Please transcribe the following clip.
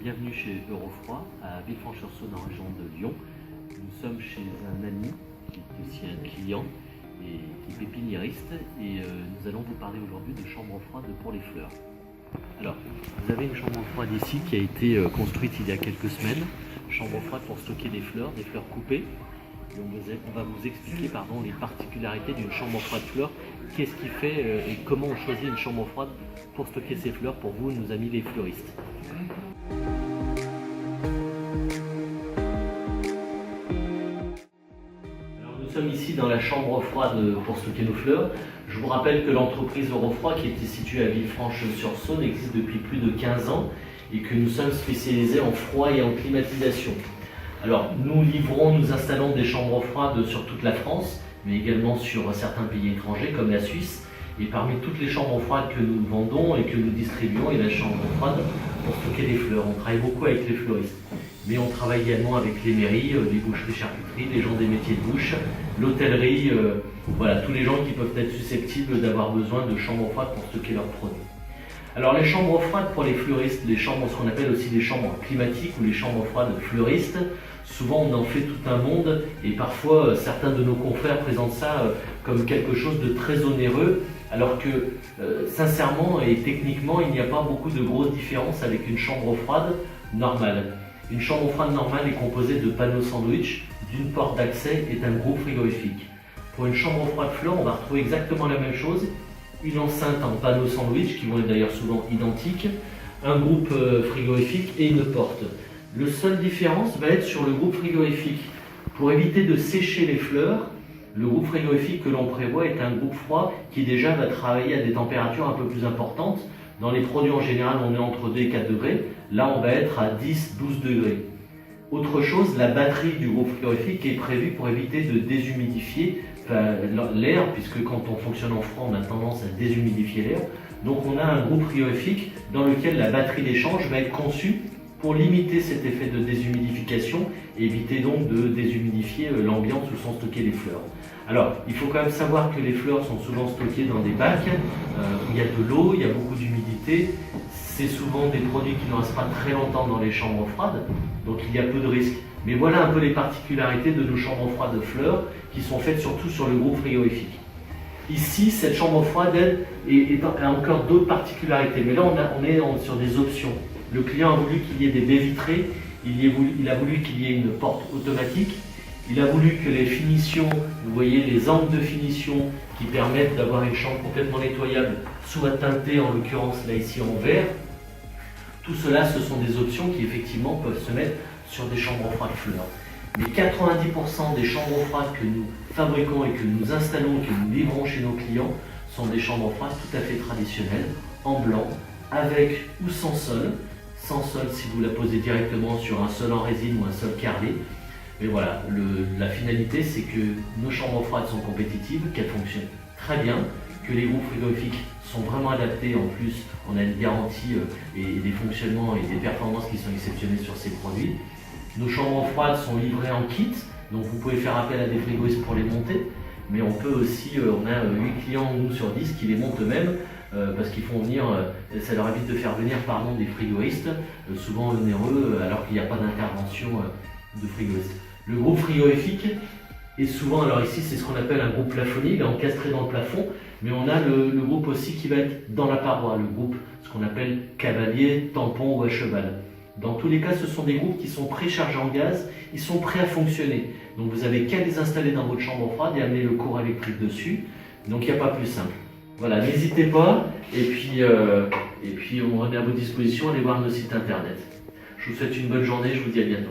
bienvenue chez Eurofroid à Villefranche-sur-Saône en région de Lyon. Nous sommes chez un ami qui est aussi un client et qui est pépiniériste et nous allons vous parler aujourd'hui de chambre froide pour les fleurs. Alors, vous avez une chambre froide ici qui a été construite il y a quelques semaines, chambre froide pour stocker des fleurs coupées. Et on va vous expliquer les particularités d'une chambre froide fleurs, qu'est-ce qui fait et comment on choisit une chambre froide pour stocker ces fleurs pour vous, nos amis les fleuristes. Alors, nous sommes ici dans la chambre froide pour stocker nos fleurs. Je vous rappelle que l'entreprise Eurofroid, qui était située à Villefranche-sur-Saône, existe depuis plus de 15 ans et que nous sommes spécialisés en froid et en climatisation. Alors, nous installons des chambres froides sur toute la France, mais également sur certains pays étrangers comme la Suisse. Et parmi toutes les chambres froides que nous vendons et que nous distribuons, il y a la chambre froide pour stocker les fleurs. On travaille beaucoup avec les fleuristes, mais on travaille également avec les mairies, les boucheries-charcuteries, les gens des métiers de bouche, l'hôtellerie, voilà, tous les gens qui peuvent être susceptibles d'avoir besoin de chambres froides pour stocker leurs produits. Alors les chambres froides pour les fleuristes, ce qu'on appelle aussi les chambres climatiques ou les chambres froides fleuristes, souvent on en fait tout un monde et parfois certains de nos confrères présentent ça comme quelque chose de très onéreux, alors que sincèrement et techniquement il n'y a pas beaucoup de grosses différences avec une chambre froide normale. Une chambre froide normale est composée de panneaux sandwich, d'une porte d'accès et d'un groupe frigorifique. Pour une chambre froide fleur, on va retrouver exactement la même chose. Une enceinte en panneaux sandwich, qui vont être d'ailleurs souvent identiques, un groupe frigorifique et une porte. La seule différence va être sur le groupe frigorifique. Pour éviter de sécher les fleurs, le groupe frigorifique que l'on prévoit est un groupe froid qui déjà va travailler à des températures un peu plus importantes. Dans les produits en général, on est entre 2 et 4 degrés. Là, on va être à 10-12 degrés. Autre chose, la batterie du groupe frigorifique est prévue pour éviter de déshumidifier l'air, puisque quand on fonctionne en froid, on a tendance à déshumidifier l'air. Donc on a un groupe frigorifique dans lequel la batterie d'échange va être conçue pour limiter cet effet de déshumidification et éviter donc de déshumidifier l'ambiance où sont stockées les fleurs. Alors, il faut quand même savoir que les fleurs sont souvent stockées dans des bacs où il y a de l'eau, il y a beaucoup d'humidité. C'est souvent des produits qui ne restent pas très longtemps dans les chambres froides, donc il y a peu de risques. Mais voilà un peu les particularités de nos chambres froides de fleurs qui sont faites surtout sur le groupe frigorifique. Ici, cette chambre froide a encore d'autres particularités, mais là on est sur des options. Le client a voulu qu'il y ait des baies vitrées, il a voulu qu'il y ait une porte automatique, il a voulu que les finitions, vous voyez les angles de finition qui permettent d'avoir une chambre complètement nettoyable soient teintées, en l'occurrence là ici en vert. Tout cela, ce sont des options qui effectivement peuvent se mettre sur des chambres froides fleurs. Mais 90% des chambres froides que nous fabriquons et que nous installons, que nous livrons chez nos clients, sont des chambres froides tout à fait traditionnelles, en blanc, avec ou sans sol. Sans sol si vous la posez directement sur un sol en résine ou un sol carrelé. Mais voilà, la finalité c'est que nos chambres froides sont compétitives, qu'elles fonctionnent très bien, que les groupes frigorifiques sont vraiment adaptés. En plus, on a une garantie et des fonctionnements et des performances qui sont exceptionnelles sur ces produits. Nos chambres froides sont livrées en kit, donc vous pouvez faire appel à des frigoristes pour les monter, mais on peut aussi, on a 8 clients nous sur 10 qui les montent eux-mêmes parce qu'ils font venir, ça leur évite de faire venir des frigoristes, souvent onéreux alors qu'il n'y a pas d'intervention de frigoriste. Le groupe frigorifique est souvent, alors ici c'est ce qu'on appelle un groupe plafonnier, il est encastré dans le plafond, mais on a le groupe aussi qui va être dans la paroi, le groupe, ce qu'on appelle cavalier, tampon ou à cheval. Dans tous les cas, ce sont des groupes qui sont préchargés en gaz, ils sont prêts à fonctionner. Donc vous n'avez qu'à les installer dans votre chambre froide et amener le courant électrique dessus. Donc il n'y a pas plus simple. Voilà, n'hésitez pas, et puis on est à votre disposition, allez voir nos sites internet. Je vous souhaite une bonne journée, je vous dis à bientôt.